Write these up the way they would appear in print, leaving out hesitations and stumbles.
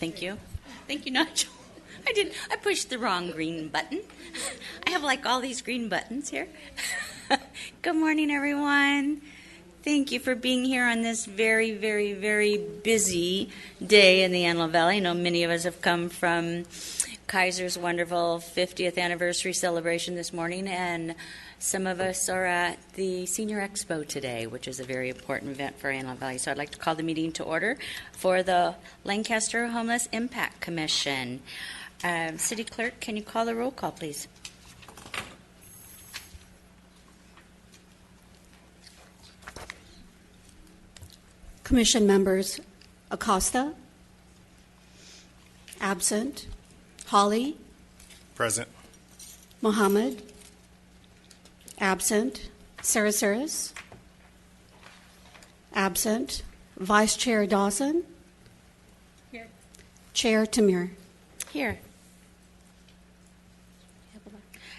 Thank you. Thank you, Nigel. I pushed the wrong green button. I have like all these green buttons here. Good morning, everyone. Thank you for being here on this very, very, very busy day in the Antelope Valley. I know many of us have come from Kaiser's wonderful 50th anniversary celebration this morning, and some of us are at the Senior Expo today, which is a very important event for Antelope Valley. So I'd like to call the meeting to order for the Lancaster Homeless Impact Commission. City Clerk, can you call the roll call, please? Commission members: Acosta, absent. Hawley, Present. Mohammed, absent. Sarasaris, absent. Vice Chair Dawson, Here. Chair Tamir. Here.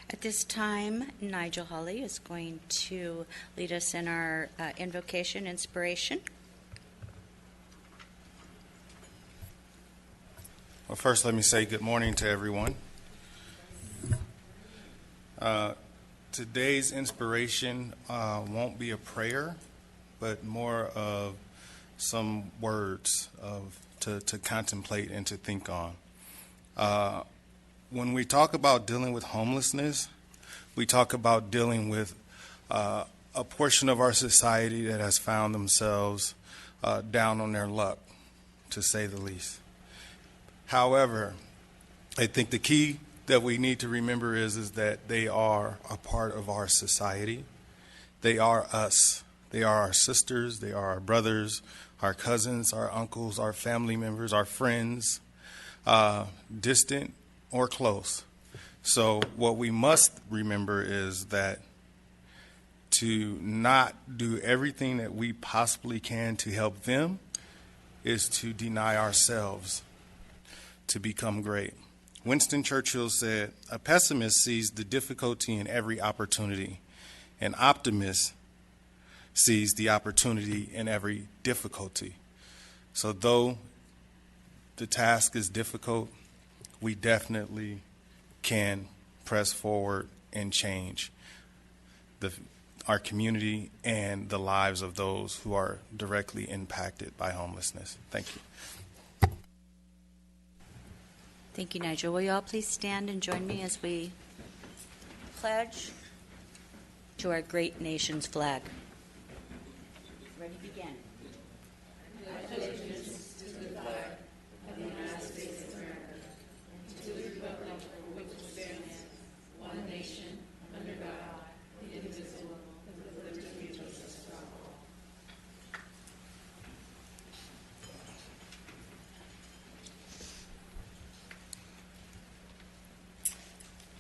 At this time, Nigel Hawley is going to lead us in our invocation inspiration. Well, first, let me say good morning to everyone. Today's inspiration won't be a prayer, but more of some words to contemplate and to think on. When we talk about dealing with homelessness, we talk about dealing with a portion of our society that has found themselves down on their luck, to say the least. However, I think the key that we need to remember is that they are a part of our society. They are us. They are our sisters. They are our brothers, our cousins, our uncles, our family members, our friends, distant or close. So what we must remember is that to not do everything that we possibly can to help them is to deny ourselves to become great. Winston Churchill said, "A pessimist sees the difficulty in every opportunity. An optimist sees the opportunity in every difficulty." So though the task is difficult, we definitely can press forward and change our community and the lives of those who are directly impacted by homelessness. Thank you. Thank you, Nigel. Will you all please stand and join me as we pledge to our great nation's flag? Ready, begin.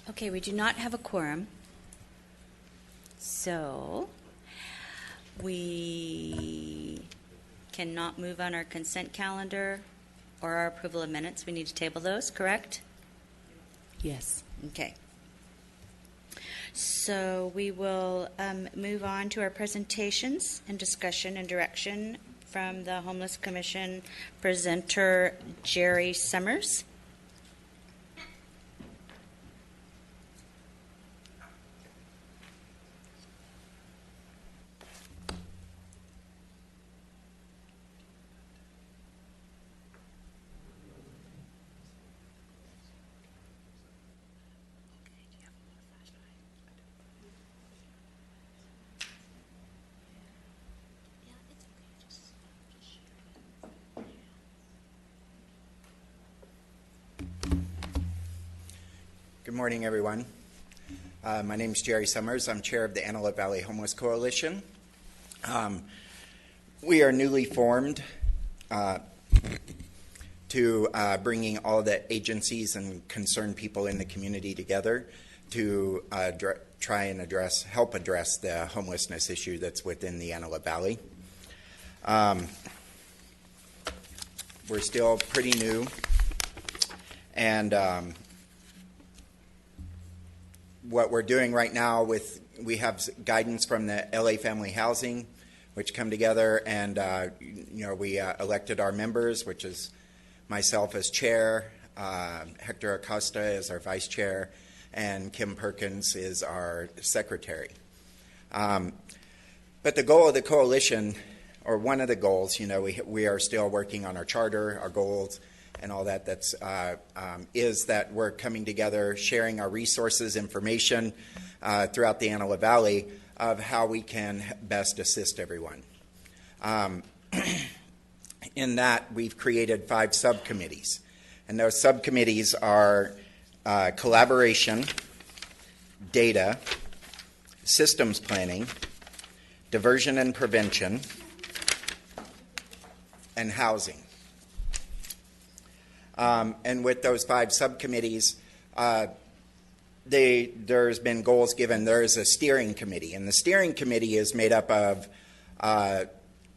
Okay, we do not have a quorum, so we cannot move on our consent calendar or our approval of minutes. We need to table those, correct? Yes. Okay. So we will move on to our presentations and discussion and direction from the Homeless Commission presenter, Jerry Summers. Good morning, everyone. My name is Jerry Summers. I'm chair of the Antelope Valley Homeless Coalition. We are newly formed to bringing all the agencies and concerned people in the community together to try and help address the homelessness issue that's within the Antelope Valley. We're still pretty new, and what we're doing right now we have guidance from the LA Family Housing, which come together, and we elected our members, which is myself as chair, Hector Acosta is our vice chair, and Kim Perkins is our secretary. But the goal of the coalition, or one of the goals, we are still working on our charter, our goals, and all that. Is that we're coming together, sharing our resources, information throughout the Antelope Valley of how we can best assist everyone. In that, we've created 5 subcommittees, and those subcommittees are collaboration, data, systems planning, diversion and prevention, and housing. And with those 5 subcommittees, there's been goals given. There's a steering committee, and the steering committee is made up of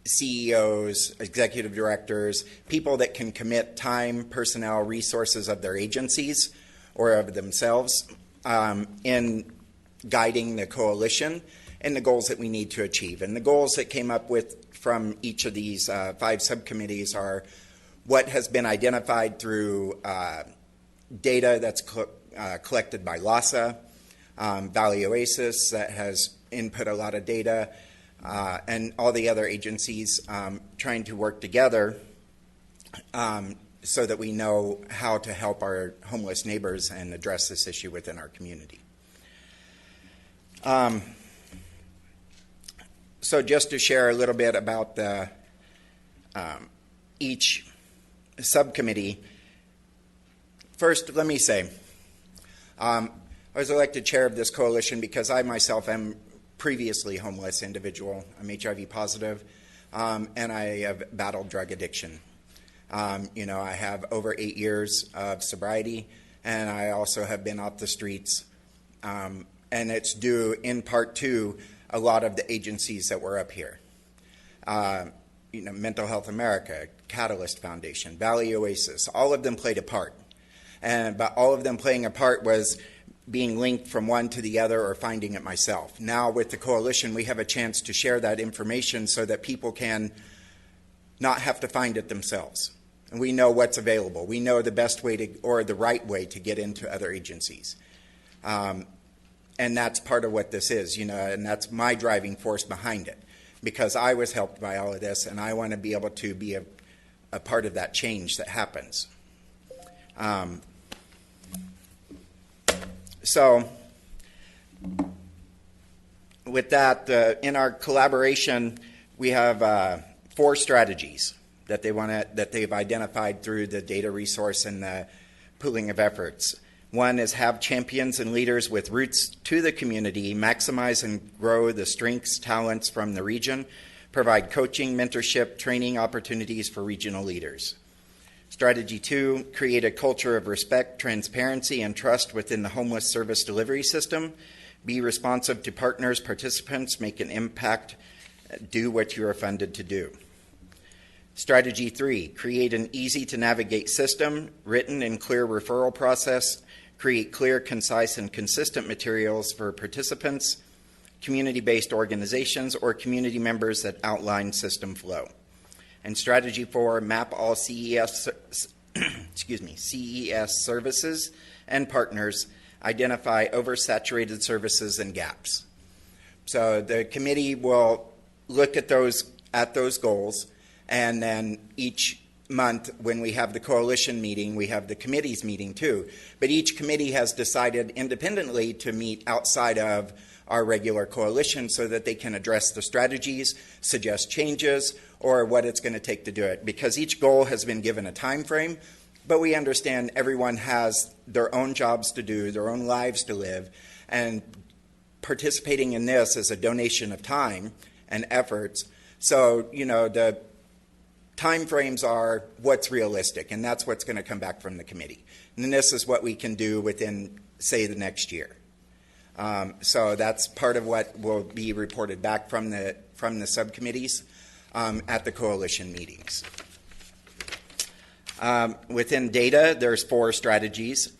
CEOs, executive directors, people that can commit time, personnel, resources of their agencies or of themselves in guiding the coalition and the goals that we need to achieve. And the goals that came up with from each of these 5 subcommittees are what has been identified through data that's collected by LASA, Valley Oasis that has input a lot of data, and all the other agencies trying to work together so that we know how to help our homeless neighbors and address this issue within our community. So just to share a little bit about each subcommittee, first let me say, I was elected chair of this coalition because I myself am previously homeless individual. I'm HIV positive, and I have battled drug addiction. I have over 8 years of sobriety, and I also have been off the streets, and it's due in part to a lot of the agencies that were up here. Mental Health America, Catalyst Foundation, Valley Oasis, all of them played a part. But all of them playing a part was being linked from one to the other or finding it myself. Now with the coalition, we have a chance to share that information so that people can not have to find it themselves. And we know what's available. We know the best way to, or the right way to get into other agencies. And that's part of what this is, and that's my driving force behind it, because I was helped by all of this, and I want to be able to be a part of that change that happens. So with that, in our collaboration, we have 4 strategies that they've identified through the data resource and the pooling of efforts. One is have champions and leaders with roots to the community, maximize and grow the strengths, talents from the region, provide coaching, mentorship, training opportunities for regional leaders. Strategy 2, create a culture of respect, transparency, and trust within the homeless service delivery system. Be responsive to partners, participants, make an impact, do what you are funded to do. Strategy 3, create an easy-to-navigate system, written and clear referral process, create clear, concise, and consistent materials for participants, community-based organizations, or community members that outline system flow. And strategy 4, map all CES services and partners, identify oversaturated services and gaps. So the committee will look at those goals, and then each month when we have the coalition meeting, we have the committees meeting too. But each committee has decided independently to meet outside of our regular coalition so that they can address the strategies, suggest changes, or what it's going to take to do it. Because each goal has been given a time frame, but we understand everyone has their own jobs to do, their own lives to live, and participating in this is a donation of time and efforts. So, the time frames are what's realistic, and that's what's going to come back from the committee. And this is what we can do within, say, the next year. So that's part of what will be reported back from the subcommittees at the coalition meetings. Within data, there's 4 strategies.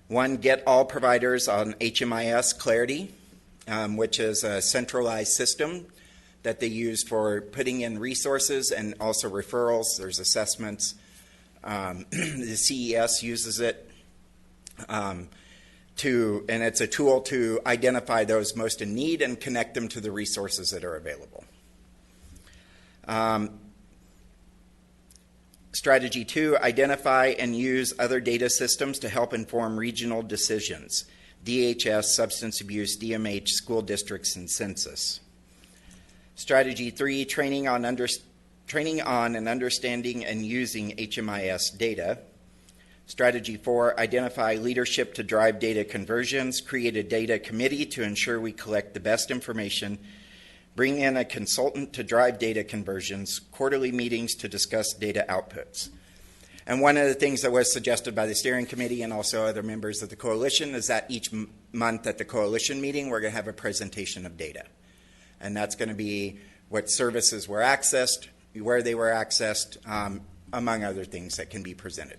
1, get all providers on HMIS Clarity, which is a centralized system that they use for putting in resources and also referrals. There's assessments The CES uses it and it's a tool to identify those most in need and connect them to the resources that are available. Strategy 2, identify and use other data systems to help inform regional decisions. DHS, substance abuse, DMH, school districts, and census. Strategy 3, training on and understanding and using HMIS data. Strategy 4, identify leadership to drive data conversions, create a data committee to ensure we collect the best information, bring in a consultant to drive data conversions, quarterly meetings to discuss data outputs. And one of the things that was suggested by the steering committee and also other members of the coalition is that each month at the coalition meeting, we're going to have a presentation of data. And that's going to be what services were accessed, where they were accessed, among other things that can be presented.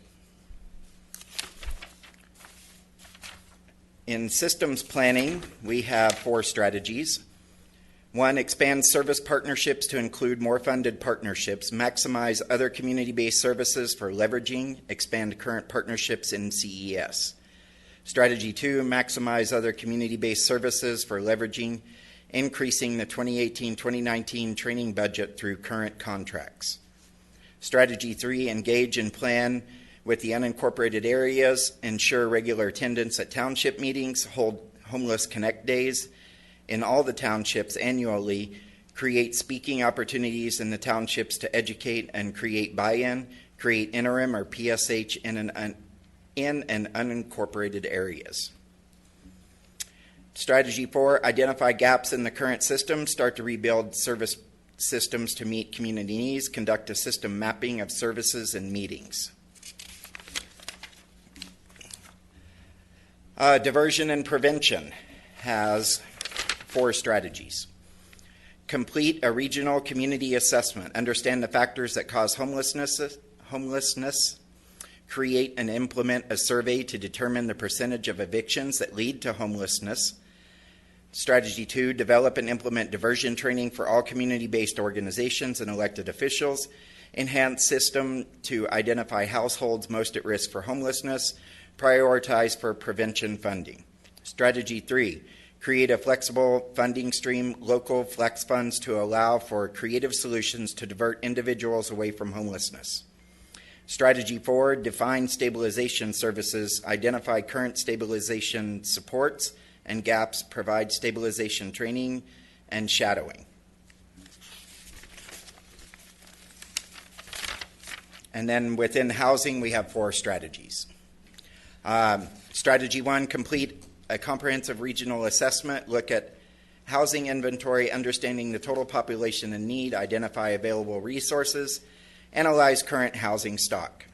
In systems planning, we have 4 strategies. 1, expand service partnerships to include more funded partnerships, maximize other community-based services for leveraging, expand current partnerships in CES. Strategy 2, maximize other community-based services for leveraging, increasing the 2018-2019 training budget through current contracts. Strategy 3, engage and plan with the unincorporated areas, ensure regular attendance at township meetings, hold Homeless Connect Days in all the townships annually, create speaking opportunities in the townships to educate and create buy-in, create interim or PSH in and unincorporated areas. Strategy 4, identify gaps in the current system, start to rebuild service systems to meet community needs, conduct a system mapping of services and meetings. Diversion and prevention has 4 strategies. Complete a regional community assessment, understand the factors that cause homelessness, create and implement a survey to determine the percentage of evictions that lead to homelessness. Strategy 2, develop and implement diversion training for all community-based organizations and elected officials. Enhance system to identify households most at risk for homelessness. Prioritize for prevention funding. Strategy 3, create a flexible funding stream, local flex funds to allow for creative solutions to divert individuals away from homelessness. Strategy 4, define stabilization services, identify current stabilization supports and gaps, provide stabilization training and shadowing. And then within housing, we have 4 strategies. Strategy 1, complete a comprehensive regional assessment, look at housing inventory, understanding the total population and need, identify available resources, analyze current housing stock.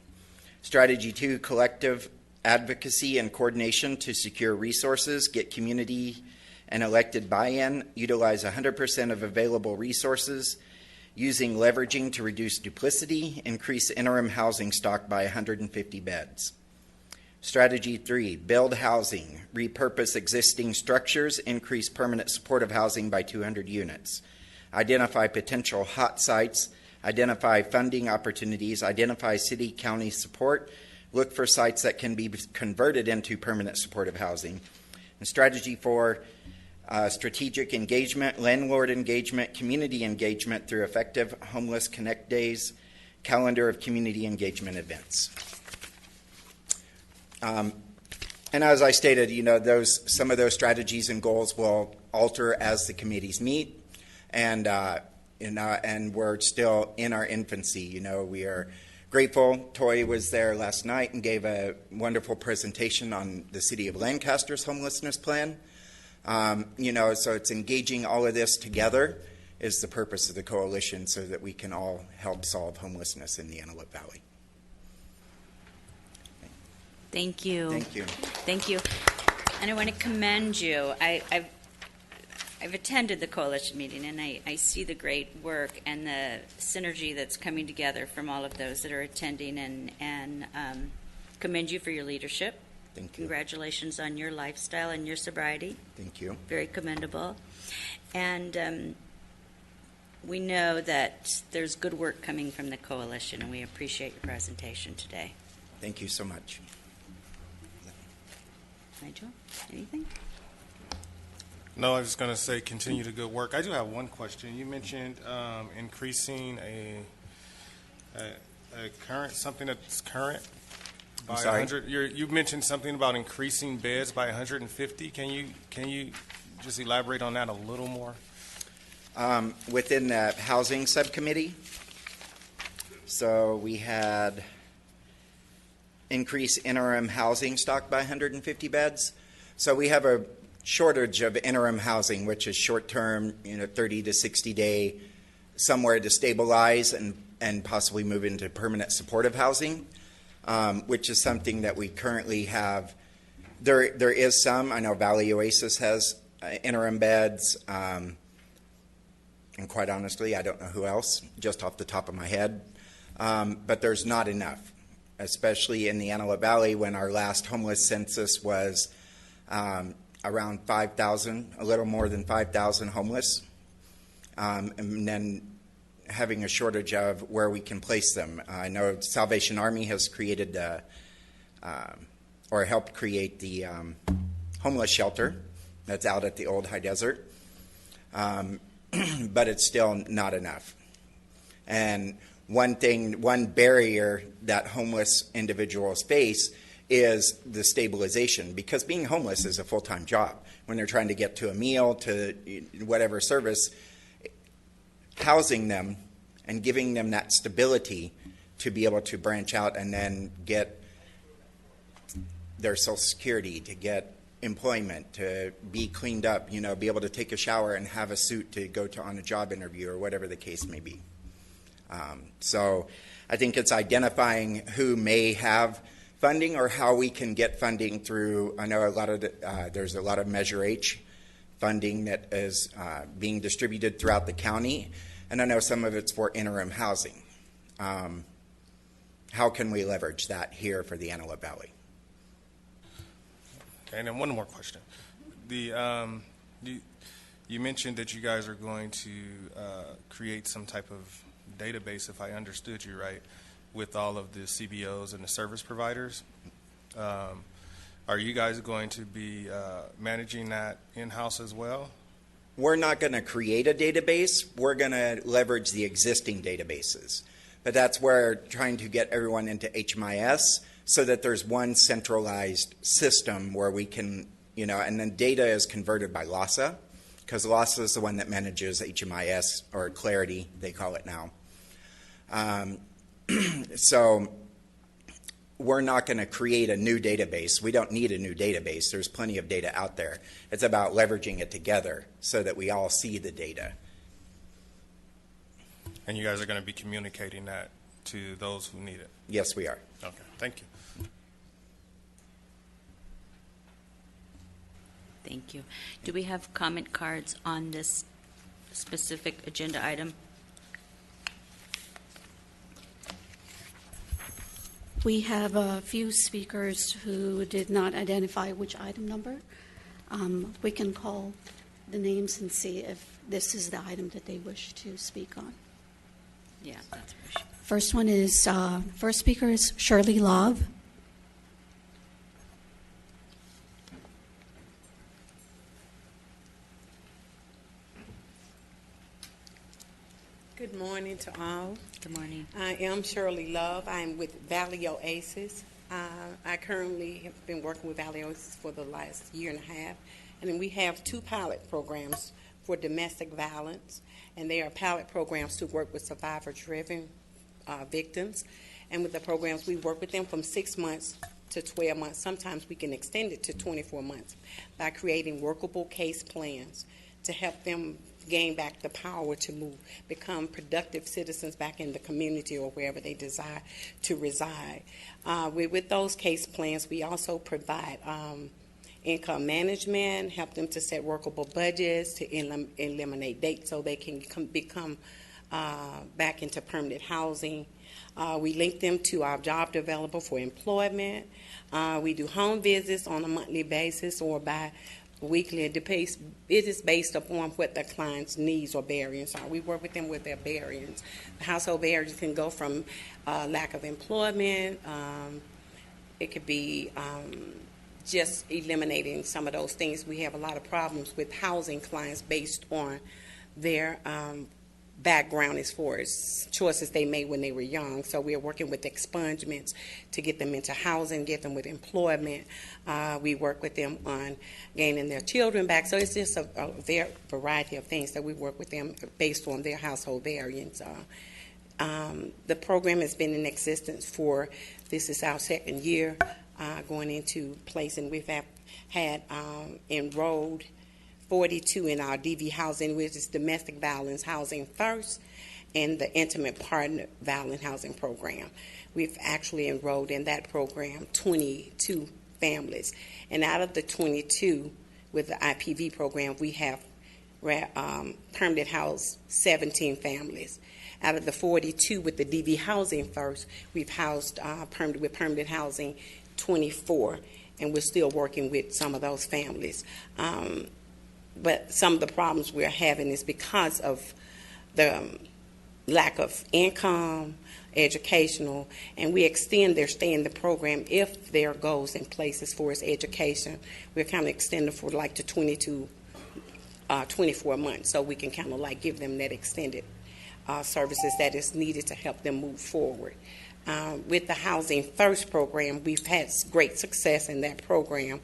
Strategy 2, collective advocacy and coordination to secure resources, get community and elected buy-in, utilize 100% of available resources, using leveraging to reduce duplicity, increase interim housing stock by 150 beds. Strategy 3, build housing, repurpose existing structures, increase permanent supportive housing by 200 units. Identify potential hot sites, identify funding opportunities, identify city-county support, look for sites that can be converted into permanent supportive housing. And strategy 4, strategic engagement, landlord engagement, community engagement through effective Homeless Connect Days, calendar of community engagement events. And as I stated, some of those strategies and goals will alter as the committees meet, and we're still in our infancy. We are grateful. Toy was there last night and gave a wonderful presentation on the City of Lancaster's homelessness plan. So it's engaging all of this together is the purpose of the coalition, so that we can all help solve homelessness in the Antelope Valley. Thank you. Thank you. Thank you. And I want to commend you. I've attended the coalition meeting, and I see the great work and the synergy that's coming together from all of those that are attending, and commend you for your leadership. Thank you. Congratulations on your lifestyle and your sobriety. Thank you. Very commendable. And we know that there's good work coming from the coalition, and we appreciate your presentation today. Thank you so much. Nigel, anything? No, I was going to say continue the good work. I do have one question. You mentioned increasing a current, something that's current by I'm sorry? 100. You mentioned something about increasing beds by 150. Can you just elaborate on that a little more? Within the housing subcommittee, so we had increase interim housing stock by 150 beds. So we have a shortage of interim housing, which is short-term, 30 to 60 day, somewhere to stabilize and possibly move into permanent supportive housing, which is something that we currently have. There is some. I know Valley Oasis has interim beds, and quite honestly, I don't know who else, just off the top of my head. But there's not enough, especially in the Antelope Valley when our last homeless census was around 5,000, a little more than 5,000 homeless, and then having a shortage of where we can place them. I know Salvation Army has created or helped create the homeless shelter that's out at the old high desert, but it's still not enough. And one barrier that homeless individuals face is the stabilization, because being homeless is a full-time job. When they're trying to get to a meal, to whatever service, housing them and giving them that stability to be able to branch out and then get their Social Security, to get employment, to be cleaned up, be able to take a shower and have a suit to go on a job interview or whatever the case may be. So I think it's identifying who may have funding or how we can get funding through. I know there's a lot of Measure H funding that is being distributed throughout the county, and I know some of it's for interim housing. How can we leverage that here for the Antelope Valley? Okay, and then one more question. You mentioned that you guys are going to create some type of database, if I understood you right, with all of the CBOs and the service providers. Are you guys going to be managing that in-house as well? We're not going to create a database. We're going to leverage the existing databases. But that's where trying to get everyone into HMIS so that there's one centralized system where we can, and then data is converted by LASA, because LASA is the one that manages HMIS, or Clarity, they call it now. So we're not going to create a new database. We don't need a new database. There's plenty of data out there. It's about leveraging it together so that we all see the data. And you guys are going to be communicating that to those who need it? Yes, we are. Okay, thank you. Thank you. Do we have comment cards on this specific agenda item? We have a few speakers who did not identify which item number. We can call the names and see if this is the item that they wish to speak on. Yeah, that's for sure. First one is, first speaker is Shirley Love. Good morning to all. Good morning. I am Shirley Love. I'm with Valley Oasis. I currently have been working with Valley Oasis for the last year and a half, and then we have 2 pilot programs for domestic violence, and they are pilot programs to work with survivor-driven victims. And with the programs, we work with them from 6 months to 12 months. Sometimes we can extend it to 24 months by creating workable case plans to help them gain back the power to become productive citizens back in the community or wherever they desire to reside. With those case plans, we also provide income management, help them to set workable budgets, to eliminate dates so they can become back into permanent housing. We link them to our job developer for employment. We do home visits on a monthly basis or weekly. It is based upon what the client's needs or barriers are. We work with them with their barriers. The household barriers can go from lack of employment. It could be just eliminating some of those things. We have a lot of problems with housing clients based on their background as far as choices they made when they were young. So we are working with expungements to get them into housing, get them with employment. We work with them on gaining their children back. So it's just a variety of things that we work with them based on their household variance. The program has been in existence this is our second year going into place, and we've had enrolled 42 in our DV housing, which is domestic violence housing first, and the intimate partner violence housing program. We've actually enrolled in that program 22 families, and out of the 22 with the IPV program, we have permanent housed 17 families. Out of the 42 with the DV housing first, we've housed with permanent housing 24, and we're still working with some of those families. But some of the problems we're having is because of the lack of income, educational, and we extend their stay in the program if their goals in place as far as education. We're kind of extending for like to 24 months, so we can kind of like give them that extended services that is needed to help them move forward. With the Housing First program, we've had great success in that program.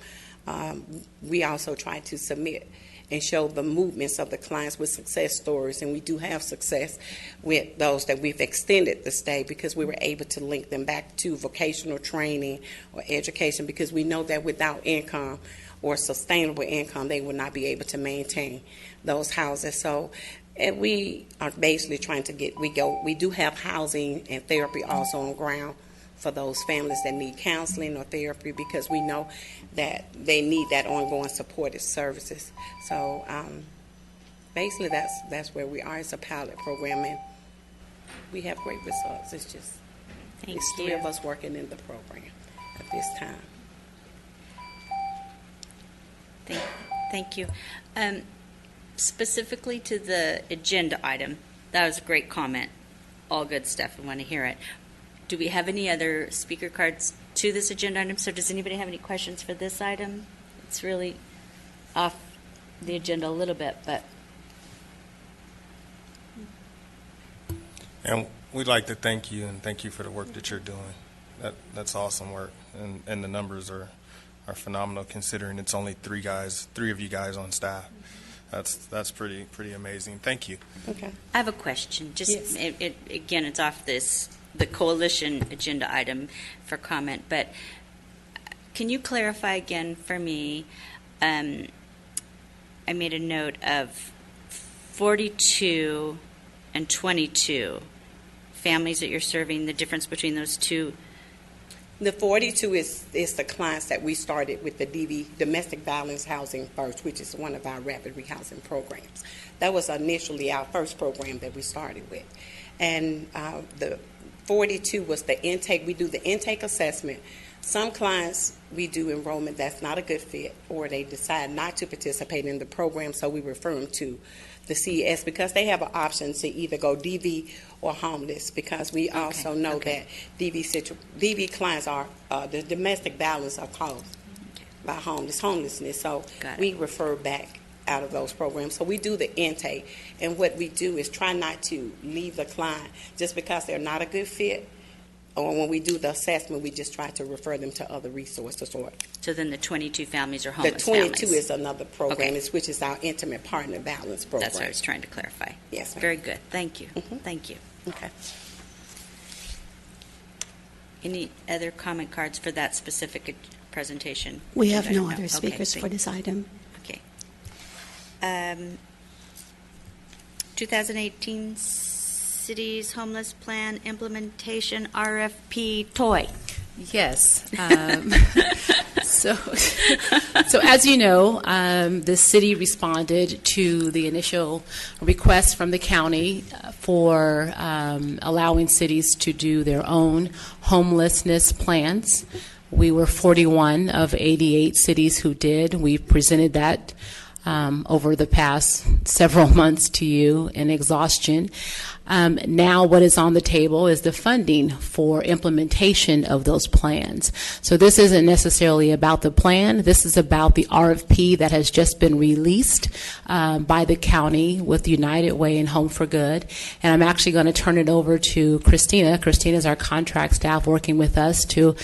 We also try to submit and show the movements of the clients with success stories, and we do have success with those that we've extended the stay because we were able to link them back to vocational training or education, because we know that without income or sustainable income, they will not be able to maintain those houses. So and we are basically trying to we do have housing and therapy also on ground for those families that need counseling or therapy, because we know that they need that ongoing supportive services. So basically that's where we are. It's a pilot program, and we have great results. It's just it's three of us working in the program at this time. Thank you. Specifically to the agenda item, that was a great comment. All good stuff. I want to hear it. Do we have any other speaker cards to this agenda item? So does anybody have any questions for this item? It's really off the agenda a little bit, but. And we'd like to thank you, and thank you for the work that you're doing. That's awesome work, and the numbers are phenomenal considering it's only three of you guys on staff. That's pretty amazing. Thank you. Okay. I have a question. Just Yes. Again, it's off the coalition agenda item for comment, but can you clarify again for me? I made a note of 42 and 22 families that you're serving. The difference between those two. The 42 is the clients that we started with the DV, Domestic Violence Housing First, which is one of our rapid rehousing programs. That was initially our first program that we started with. And the 42 was the intake. We do the intake assessment. Some clients, we do enrollment that's not a good fit, or they decide not to participate in the program, so we refer them to the CES because they have an option to either go DV or homeless, because we also know that DV clients are, the domestic violence are caused by homelessness. So we refer back out of those programs. So we do the intake, and what we do is try not to leave the client just because they're not a good fit. Or when we do the assessment, we just try to refer them to other resources. So then the 22 families are homeless families. The 22 families. is another program, which is our intimate partner balance program. That's what I was trying to clarify. Yes, ma'am. Very good. Thank you. Mm-hmm. Thank you. Okay. Any other comment cards for that specific presentation? We have no Okay, other speakers for this item. Okay. 2018 Cities Homeless Plan Implementation RFP toy. Yes. So as you know, the city responded to the initial request from the county for allowing cities to do their own homelessness plans. We were 41 of 88 cities who did. We've presented that over the past several months to you in exhaustion. Now what is on the table is the funding for implementation of those plans. So this isn't necessarily about the plan. This is about the RFP that has just been released by the county with United Way and Home for Good. And I'm actually going to turn it over to Christina. Christina is our contract staff working with us to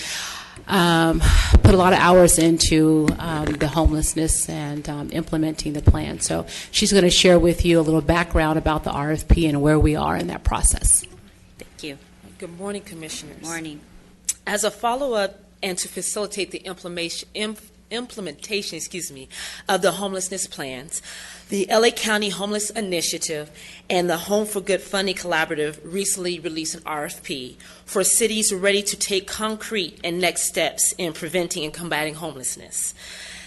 put a lot of hours into the homelessness and implementing the plan. So she's going to share with you a little background about the RFP and where we are in that process. Thank you. Good morning, Commissioners. Morning. As a follow-up and to facilitate the implementation of the homelessness plans, the LA County Homeless Initiative and the Home for Good Funding Collaborative recently released an RFP for cities ready to take concrete and next steps in preventing and combating homelessness.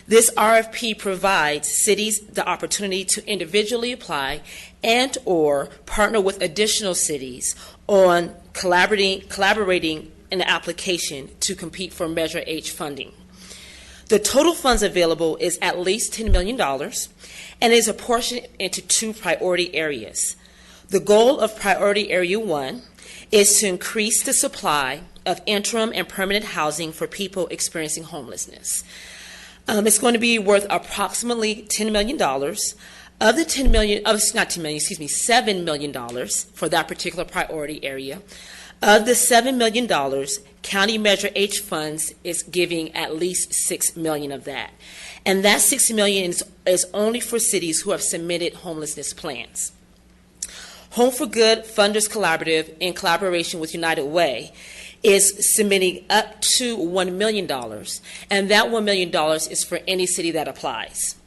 This RFP provides cities the opportunity to individually apply and or partner with additional cities on collaborating in the application to compete for Measure H funding. The total funds available is at least $10 million and is apportioned into 2 priority areas. The goal of Priority Area 1 is to increase the supply of interim and permanent housing for people experiencing homelessness. It's going to be worth approximately $10 million. Of the $7 million for that particular priority area. Of the $7 million, County Measure H funds is giving at least $6 million of that. And that $6 million is only for cities who have submitted homelessness plans. Home for Good Funders Collaborative, in collaboration with United Way, is submitting up to $1 million, and that $1 million is for any city that applies.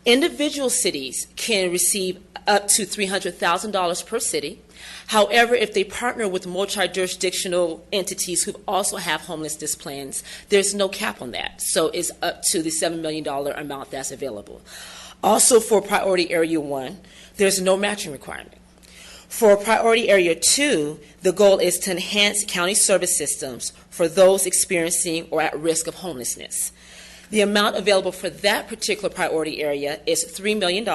Individual cities can receive up to $300,000 per city. However, if they partner with multi-jurisdictional entities who also have homelessness plans, there's no cap on that. So it's up to the $7 million amount that's available. Also for Priority Area 1, there's no matching requirement. For Priority Area 2, the goal is to enhance county service systems for those experiencing or at risk of homelessness. The amount available for that particular priority area is $3 million.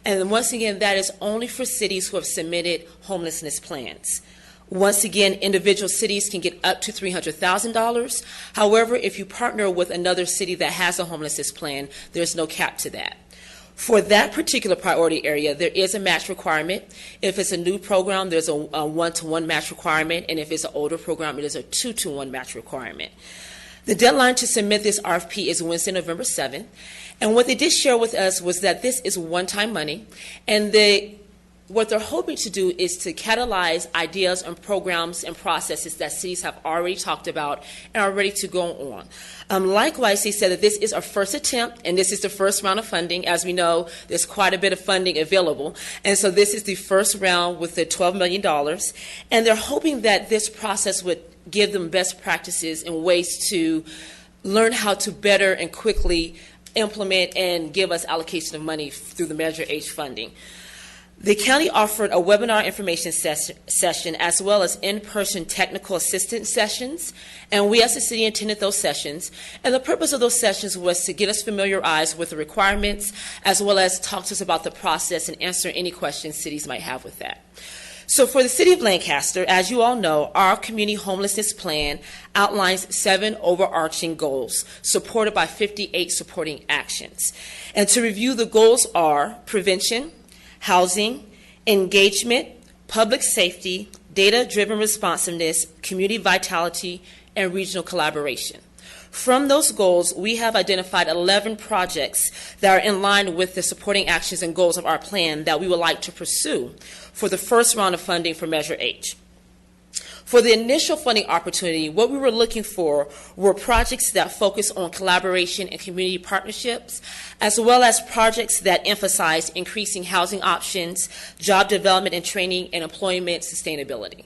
And once again, that is only for cities who have submitted homelessness plans. Once again, individual cities can get up to $300,000. However, if you partner with another city that has a homelessness plan, there's no cap to that. For that particular priority area, there is a match requirement. If it's a new program, there's a 1-to-1 match requirement. And if it's an older program, it is a 2-to-1 match requirement. The deadline to submit this RFP is Wednesday, November 7th. And what they did share with us was that this is one-time money, and what they're hoping to do is to catalyze ideas and programs and processes that cities have already talked about and are ready to go on. Likewise, they said that this is our first attempt, and this is the first round of funding. As we know, there's quite a bit of funding available, and so this is the first round with the $12 million. And they're hoping that this process would give them best practices and ways to learn how to better and quickly implement and give us allocation of money through the Measure H funding. The county offered a webinar information session as well as in-person technical assistance sessions, and we as a city attended those sessions. And the purpose of those sessions was to get us familiarized with the requirements as well as talk to us about the process and answer any questions cities might have with that. So for the City of Lancaster, as you all know, our community homelessness plan outlines 7 overarching goals supported by 58 supporting actions. And to review, the goals are prevention, housing, engagement, public safety, data-driven responsiveness, community vitality, and regional collaboration. From those goals, we have identified 11 projects that are in line with the supporting actions and goals of our plan that we would like to pursue for the first round of funding for Measure H. For the initial funding opportunity, what we were looking for were projects that focus on collaboration and community partnerships, as well as projects that emphasize increasing housing options, job development and training, and employment sustainability.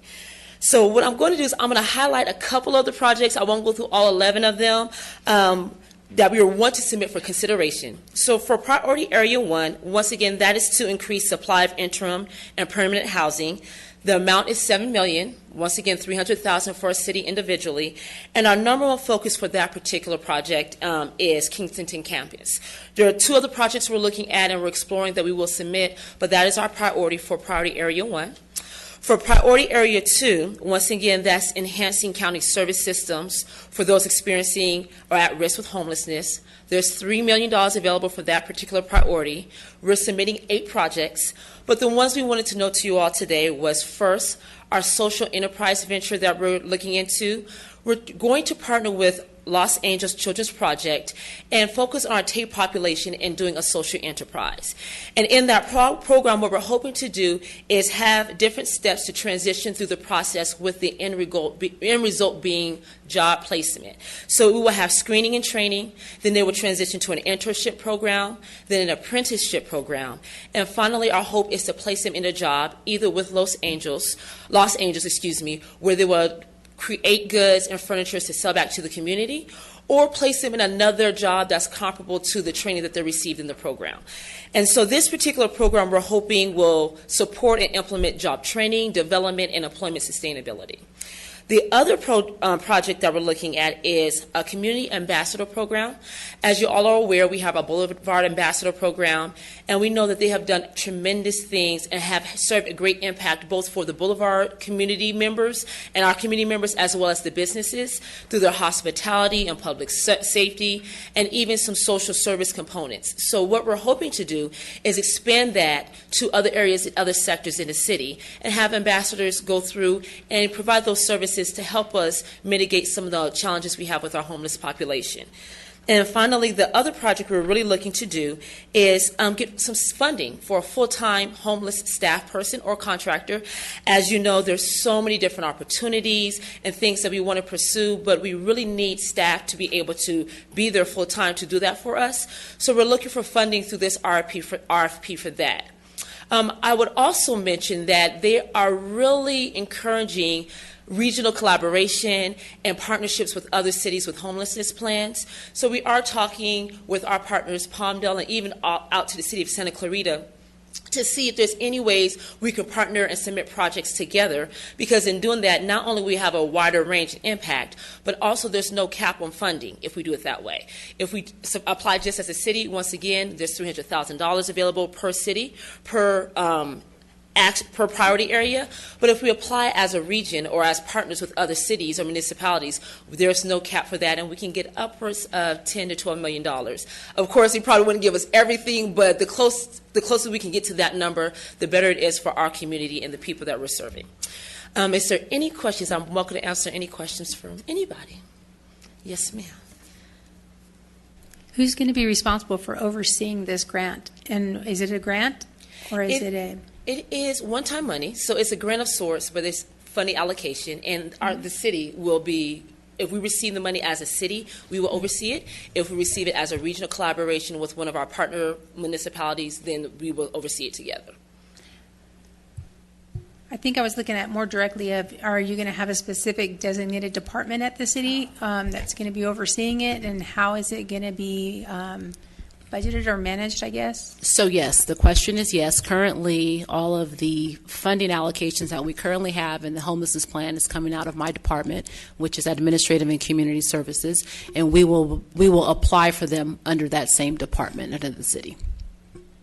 So what I'm going to do is I'm going to highlight a couple of the projects. I won't go through all 11 of them that we want to submit for consideration. So for Priority Area 1, once again, that is to increase supply of interim and permanent housing. The amount is $7 million. Once again, $300,000 for our city individually. And our number one focus for that particular project is Kensington campus. There are two other projects we're looking at and we're exploring that we will submit, but that is our priority for Priority Area 1. For Priority Area 2, once again, that's enhancing county service systems for those experiencing or at risk with homelessness. There's $3 million available for that particular priority. We're submitting 8 projects, but the ones we wanted to note to you all today was first, our social enterprise venture that we're looking into. We're going to partner with Los Angeles Children's Project and focus on our TAPE population in doing a social enterprise. And in that program, what we're hoping to do is have different steps to transition through the process with the end result being job placement. So we will have screening and training, then they will transition to an internship program, then an apprenticeship program, and finally our hope is to place them in a job either with Los Angeles, where they will create goods and furniture to sell back to the community, or place them in another job that's comparable to the training that they received in the program. And so this particular program we're hoping will support and implement job training, development, and employment sustainability. The other project that we're looking at is a community ambassador program. As you all are aware, we have a Boulevard Ambassador program, and we know that they have done tremendous things and have served a great impact both for the Boulevard community members and our community members as well as the businesses through their hospitality and public safety and even some social service components. So what we're hoping to do is expand that to other areas and other sectors in the city and have ambassadors go through and provide those services to help us mitigate some of the challenges we have with our homeless population. And finally, the other project we're really looking to do is get some funding for a full-time homeless staff person or contractor. As you know, there's so many different opportunities and things that we want to pursue, but we really need staff to be able to be there full-time to do that for us. So we're looking for funding through this RFP for that. I would also mention that they are really encouraging regional collaboration and partnerships with other cities with homelessness plans. So we are talking with our partners, Palmdale, and even out to the city of Santa Clarita to see if there's any ways we can partner and submit projects together, because in doing that, not only we have a wider range of impact, but also there's no cap on funding if we do it that way. If we apply just as a city, once again, there's $300,000 available per city, per priority area, but if we apply as a region or as partners with other cities or municipalities, there's no cap for that, and we can get upwards of $10 to $12 million. Of course, he probably wouldn't give us everything, but the closer we can get to that number, the better it is for our community and the people that we're serving. Is there any questions? I'm welcome to answer any questions from anybody. Yes, ma'am. Who's going to be responsible for overseeing this grant? And is it a grant or is it a... It is one-time money, so it's a grant of sorts, but it's funding allocation, and the city will be, if we receive the money as a city, we will oversee it. If we receive it as a regional collaboration with one of our partner municipalities, then we will oversee it together. I think I was looking at more directly of, are you going to have a specific designated department at the city that's going to be overseeing it, and how is it going to be budgeted or managed, I guess? So yes, the question is yes. Currently, all of the funding allocations that we currently have in the homelessness plan is coming out of my department, which is Administrative and Community Services, and we will apply for them under that same department under the city.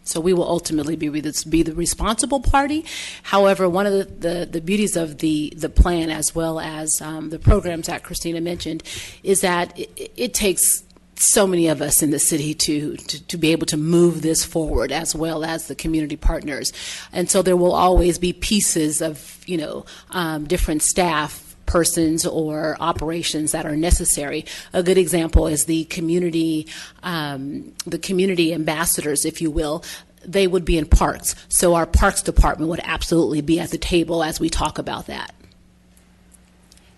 So we will ultimately be the responsible party. However, one of the beauties of the plan, as well as the programs that Christina mentioned, is that it takes so many of us in the city to be able to move this forward, as well as the community partners. And so there will always be pieces of, different staff persons or operations that are necessary. A good example is the community ambassadors, if you will. They would be in parks. So our parks department would absolutely be at the table as we talk about that.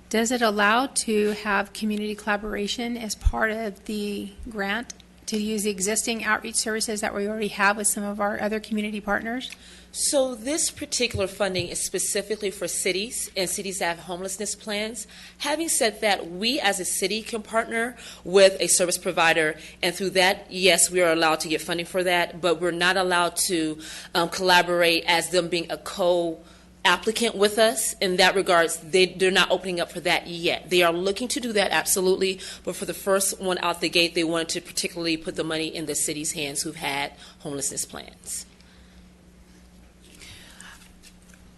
Does it allow to have community collaboration as part of the grant to use the existing outreach services that we already have with some of our other community partners? So this particular funding is specifically for cities and cities that have homelessness plans. Having said that, we as a city can partner with a service provider, and through that, yes, we are allowed to get funding for that, but we're not allowed to collaborate as them being a applicant with us. In that regards, they're not opening up for that yet. They are looking to do that, absolutely, but for the first one out the gate, they wanted to particularly put the money in the city's hands who've had homelessness plans.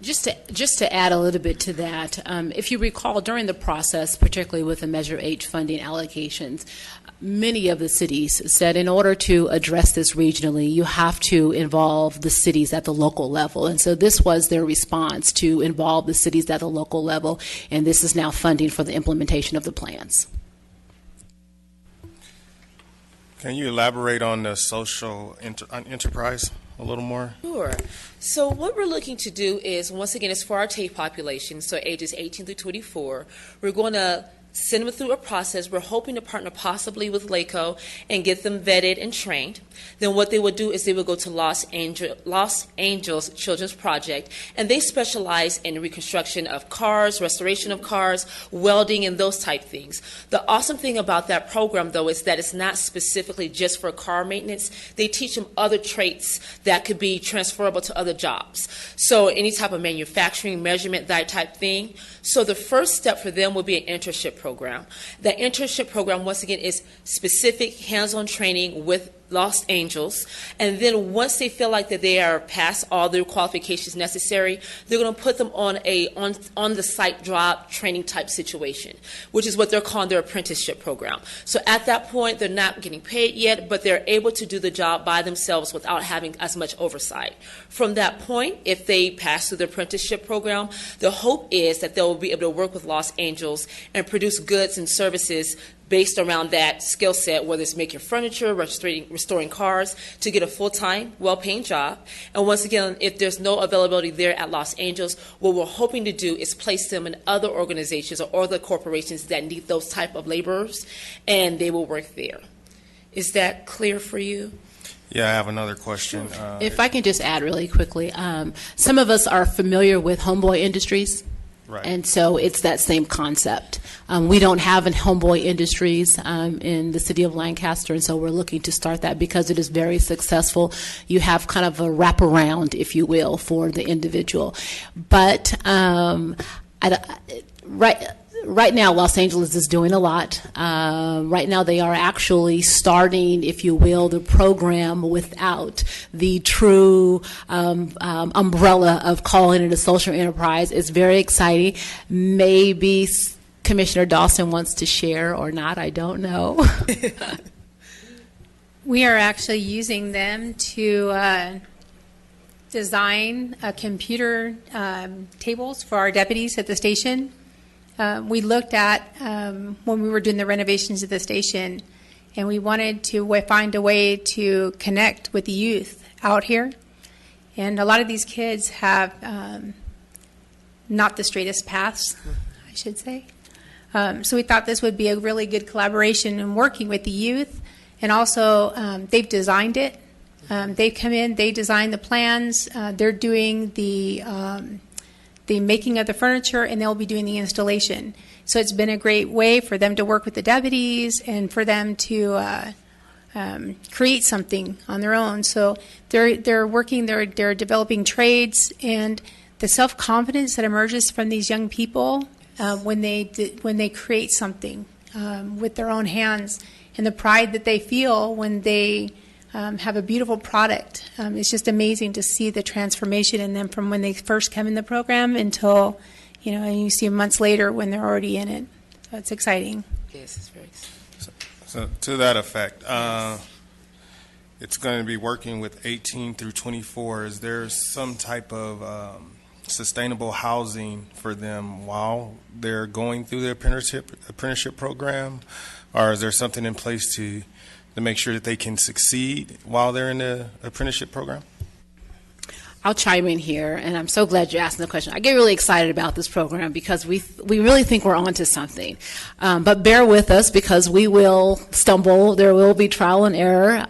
Just to add a little bit to that, if you recall, during the process, particularly with the Measure H funding allocations, many of the cities said in order to address this regionally, you have to involve the cities at the local level. And so this was their response, to involve the cities at the local level, and this is now funding for the implementation of the plans. Can you elaborate on the social enterprise a little more? Sure. So what we're looking to do is, once again, it's for our TAFE population, so ages 18 through 24. We're going to send them through a process. We're hoping to partner possibly with LACO and get them vetted and trained. Then what they would do is they would go to Los Angeles Children's Project, and they specialize in reconstruction of cars, restoration of cars, welding, and those type things. The awesome thing about that program, though, is that it's not specifically just for car maintenance. They teach them other traits that could be transferable to other jobs. So any type of manufacturing, measurement, that type thing. So the first step for them will be an internship program. The internship program, once again, is specific hands-on training with Los Angeles, and then once they feel like that they are past all their qualifications necessary, they're going to put them on a on the site job training type situation, which is what they're calling their apprenticeship program. So at that point, they're not getting paid yet, but they're able to do the job by themselves without having as much oversight. From that point, if they pass through the apprenticeship program, the hope is that they'll be able to work with Los Angeles and produce goods and services based around that skill set, whether it's making furniture, restoring cars, to get a full-time, well-paying job. And once again, if there's no availability there at Los Angeles, what we're hoping to do is place them in other organizations or other corporations that need those type of laborers, and they will work there. Is that clear for you? Yeah, I have another question. If I can just add really quickly, some of us are familiar with Homeboy Industries. Right. And so it's that same concept. We don't have an Homeboy Industries in the city of Lancaster, and so we're looking to start that because it is very successful. You have kind of a wraparound, if you will, for the individual. But right now, Los Angeles is doing a lot. Right now, they are actually starting, if you will, the program without the true umbrella of calling it a social enterprise. It's very exciting. Maybe Commissioner Dawson wants to share or not, I don't know. We are actually using them to design computer tables for our deputies at the station. We looked at when we were doing the renovations of the station, and we wanted to find a way to connect with the youth out here. And a lot of these kids have not the straightest paths, I should say. So we thought this would be a really good collaboration in working with the youth. And also, they've designed it. They've come in, they designed the plans. They're doing the making of the furniture, and they'll be doing the installation. So it's been a great way for them to work with the deputies and for them to create something on their own. So they're working, they're developing trades, and the self-confidence that emerges from these young people when they create something with their own hands, and the pride that they feel when they have a beautiful product. It's just amazing to see the transformation in them from when they first come in the program until, and you see them months later when they're already in it. So it's exciting. Yes, it's very exciting. So to that effect, it's going to be working with 18 through 24. Is there some type of sustainable housing for them while they're going through the apprenticeship program? Or is there something in place to make sure that they can succeed while they're in the apprenticeship program? I'll chime in here, and I'm so glad you're asking the question. I get really excited about this program because we really think we're onto something. But bear with us because we will stumble. There will be trial and error.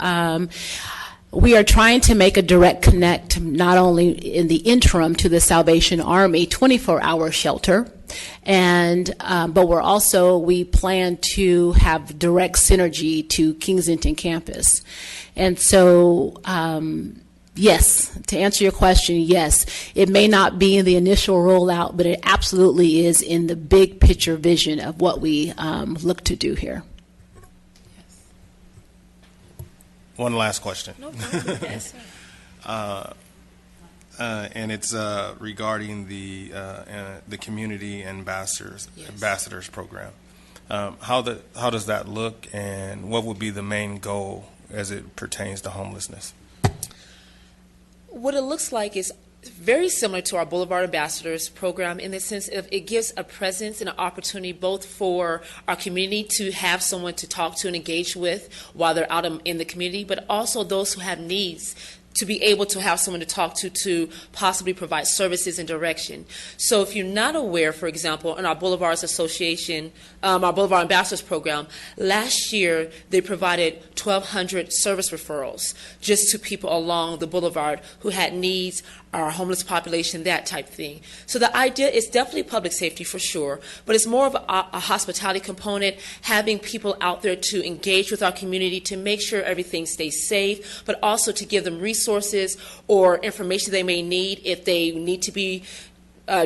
We are trying to make a direct connect, not only in the interim to the Salvation Army 24-hour shelter, and but we plan to have direct synergy to Kensington campus. And so Yes, to answer your question, yes. It may not be in the initial rollout, but it absolutely is in the big picture vision of what we look to do here. One last question. No problem. Yes. And it's regarding the community ambassadors program. How does that look, and what would be the main goal as it pertains to homelessness? What it looks like is very similar to our Boulevard Ambassadors program in the sense of it gives a presence and an opportunity both for our community to have someone to talk to and engage with while they're out in the community, but also those who have needs to be able to have someone to talk to possibly provide services and direction. So if you're not aware, for example, in our Boulevards Association, our Boulevard Ambassadors program, last year they provided 1,200 service referrals just to people along the boulevard who had needs, our homeless population, that type of thing. So the idea is definitely public safety for sure, but it's more of a hospitality component, having people out there to engage with our community to make sure everything stays safe, but also to give them resources or information they may need. If they need to be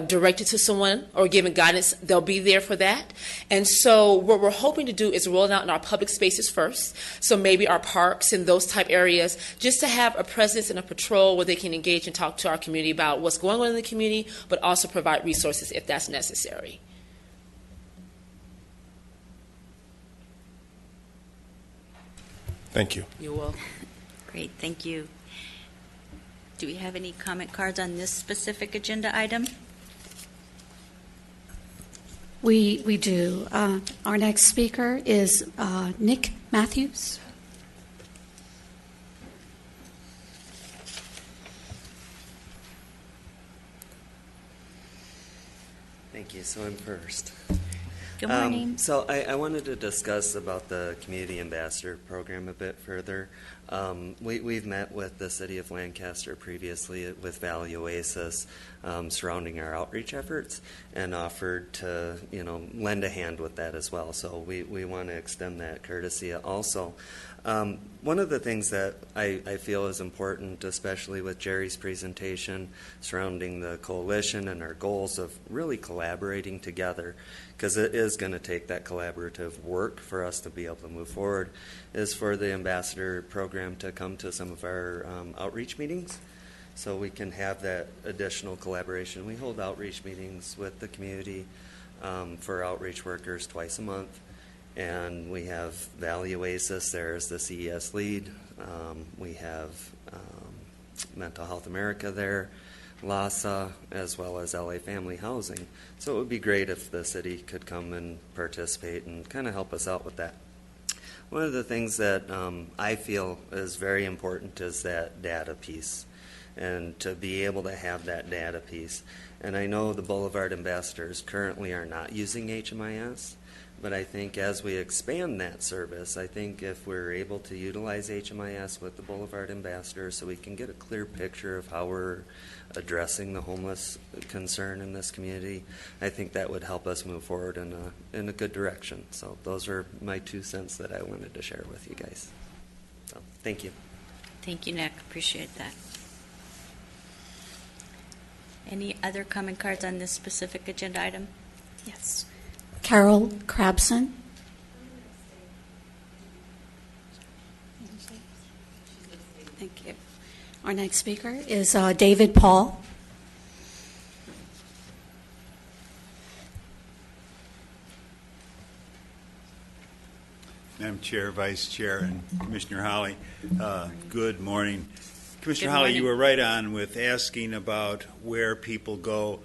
directed to someone or given guidance, they'll be there for that. And so what we're hoping to do is roll it out in our public spaces first, so maybe our parks and those type areas, just to have a presence and a patrol where they can engage and talk to our community about what's going on in the community, but also provide resources if that's necessary. Thank you. You're welcome. Great, thank you. Do we have any comment cards on this specific agenda item? We do. Our next speaker is Nick Matthews. Thank you. So I'm first. Good morning. So I wanted to discuss about the Community Ambassador Program a bit further. We've met with the City of Lancaster previously with Valley Oasis surrounding our outreach efforts and offered to, lend a hand with that as well. So we want to extend that courtesy also. One of the things that I feel is important, especially with Jerry's presentation surrounding the coalition and our goals of really collaborating together, because it is going to take that collaborative work for us to be able to move forward, is for the ambassador program to come to some of our outreach meetings so we can have that additional collaboration. We hold outreach meetings with the community for outreach workers twice a month. And we have Valley Oasis there as the CES lead. We have Mental Health America there, LASA, as well as LA Family Housing. So it would be great if the city could come and participate and kind of help us out with that. One of the things that I feel is very important is that data piece, and to be able to have that data piece. And I know the Boulevard Ambassadors currently are not using HMIS, but I think as we expand that service, I think if we're able to utilize HMIS with the Boulevard Ambassadors so we can get a clear picture of how we're addressing the homeless concern in this community, I think that would help us move forward in a good direction. So those are my 2 cents that I wanted to share with you guys. So thank you. Thank you, Nick. Appreciate that. Any other comment cards on this specific agenda item? Yes. Carol Crabson. Thank you. Our next speaker is David Paul. Madam Chair, Vice Chair, and Commissioner Holly, good morning. Commissioner Good Holly, morning. you were right on with asking about where people go.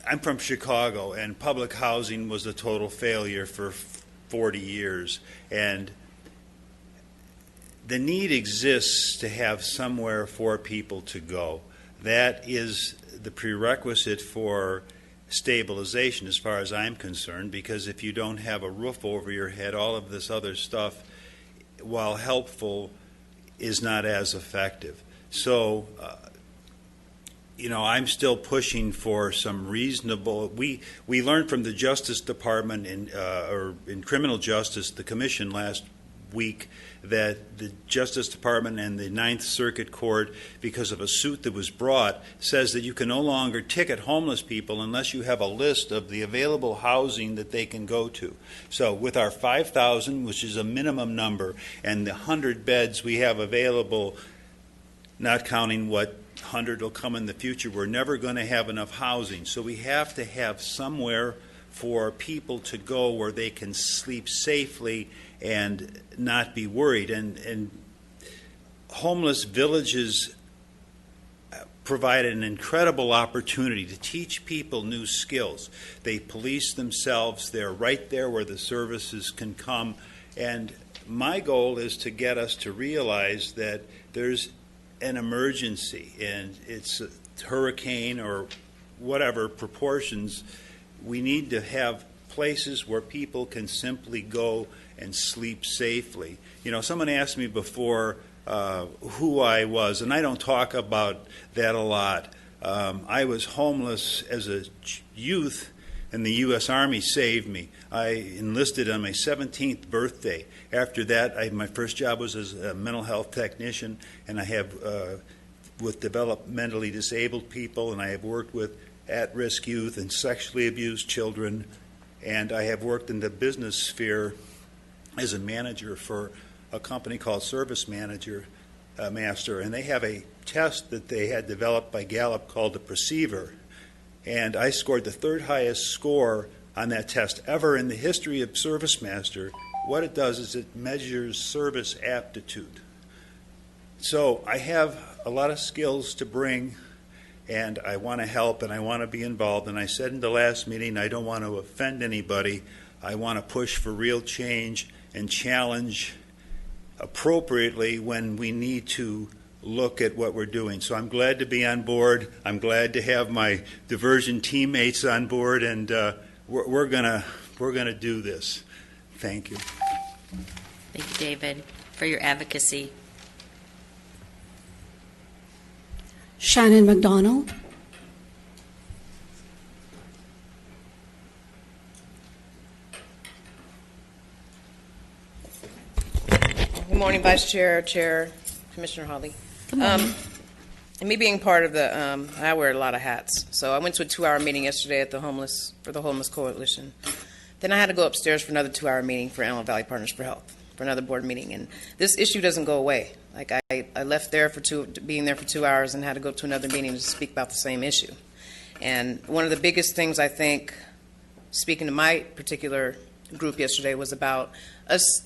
I'm from Chicago, and public housing was a total failure for 40 years. And the need exists to have somewhere for people to go. That is the prerequisite for stabilization as far as I'm concerned, because if you don't have a roof over your head, all of this other stuff, while helpful, is not as effective. So, I'm still pushing for some reasonable. We learned from the Justice Department in criminal justice, the commission last week that the Justice Department and the Ninth Circuit Court, because of a suit that was brought, says that you can no longer ticket homeless people unless you have a list of the available housing that they can go to. So with our 5,000, which is a minimum number, and the 100 beds we have available, not counting what 100 will come in the future, we're never going to have enough housing. So we have to have somewhere for people to go where they can sleep safely and not be worried. And homeless villages provide an incredible opportunity to teach people new skills. They police themselves. They're right there where the services can come. And my goal is to get us to realize that there's an emergency, and it's a hurricane or whatever proportions. We need to have places where people can simply go and sleep safely. You know, someone asked me before who I was, and I don't talk about that a lot. I was homeless as a youth, and the U.S. Army saved me. I enlisted on my 17th birthday. After that, my first job was as a mental health technician, and I have with developmentally disabled people, and I have worked with at-risk youth and sexually abused children, and I have worked in the business sphere as a manager for a company called Service Manager Master, and they have a test that they had developed by Gallup called the Perceiver, and I scored the third highest score on that test ever in the history of Service Master. What it does is it measures service aptitude. So I have a lot of skills to bring, and I want to help, and I want to be involved. And I said in the last meeting, I don't want to offend anybody. I want to push for real change and challenge appropriately when we need to look at what we're doing. So I'm glad to be on board. I'm glad to have my diversion teammates on board, and we're gonna do this. Thank you. Thank you, David, for your advocacy. Shannon McDonald. Good morning, Vice Chair, Chair, Commissioner Hawley. And me being part of the, I wear a lot of hats. So I went to a 2-hour meeting yesterday at the Homeless Coalition. Then I had to go upstairs for another 2-hour meeting for Antelope Valley Partners for Health, for another board meeting. And this issue doesn't go away. Like I left there being there for 2 hours and had to go to another meeting to speak about the same issue. And one of the biggest things I think, speaking to my particular group yesterday, was about us.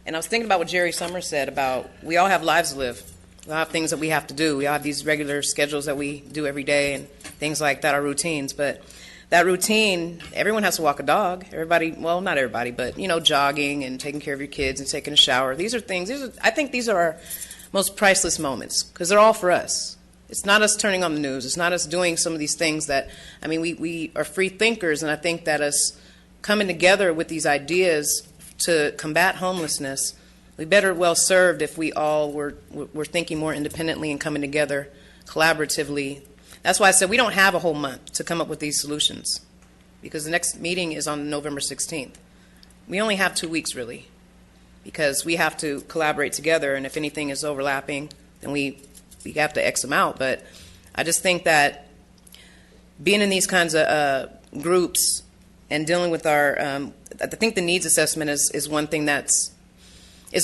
And I was thinking about what Jerry Summers said about we all have lives to live. We all have things that we have to do. We all have these regular schedules that we do every day and things like that, our routines. But that routine, everyone has to walk a dog. Everybody, well, not everybody, but, you know, jogging and taking care of your kids and taking a shower. These are things, I think these are our most priceless moments because they're all for us. It's not us turning on the news. It's not us doing some of these things that, I mean, we are free thinkers, and I think that us coming together with these ideas to combat homelessness, we better well served if we all were thinking more independently and coming together collaboratively. That's why I said we don't have a whole month to come up with these solutions because the next meeting is on November 16th. We only have 2 weeks, really, because we have to collaborate together, and if anything is overlapping, then we have to X them out. But I just think that being in these kinds of groups and dealing with our, I think the needs assessment is one thing that's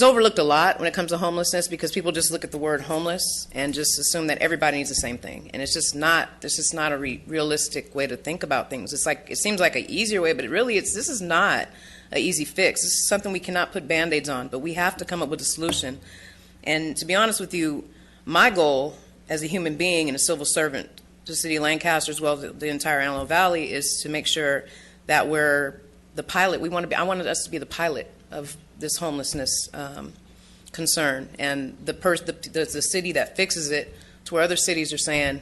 overlooked a lot when it comes to homelessness because people just look at the word homeless and just assume that everybody needs the same thing. And it's just not, this is not a realistic way to think about things. It's like, it seems like an easier way, but this is not an easy fix. This is something we cannot put Band-Aids on, but we have to come up with a solution. And to be honest with you, my goal as a human being and a civil servant to the city of Lancaster as well as the entire Antelope Valley is to make sure that we're the pilot. I wanted us to be the pilot of this homelessness concern, and the city that fixes it to where other cities are saying,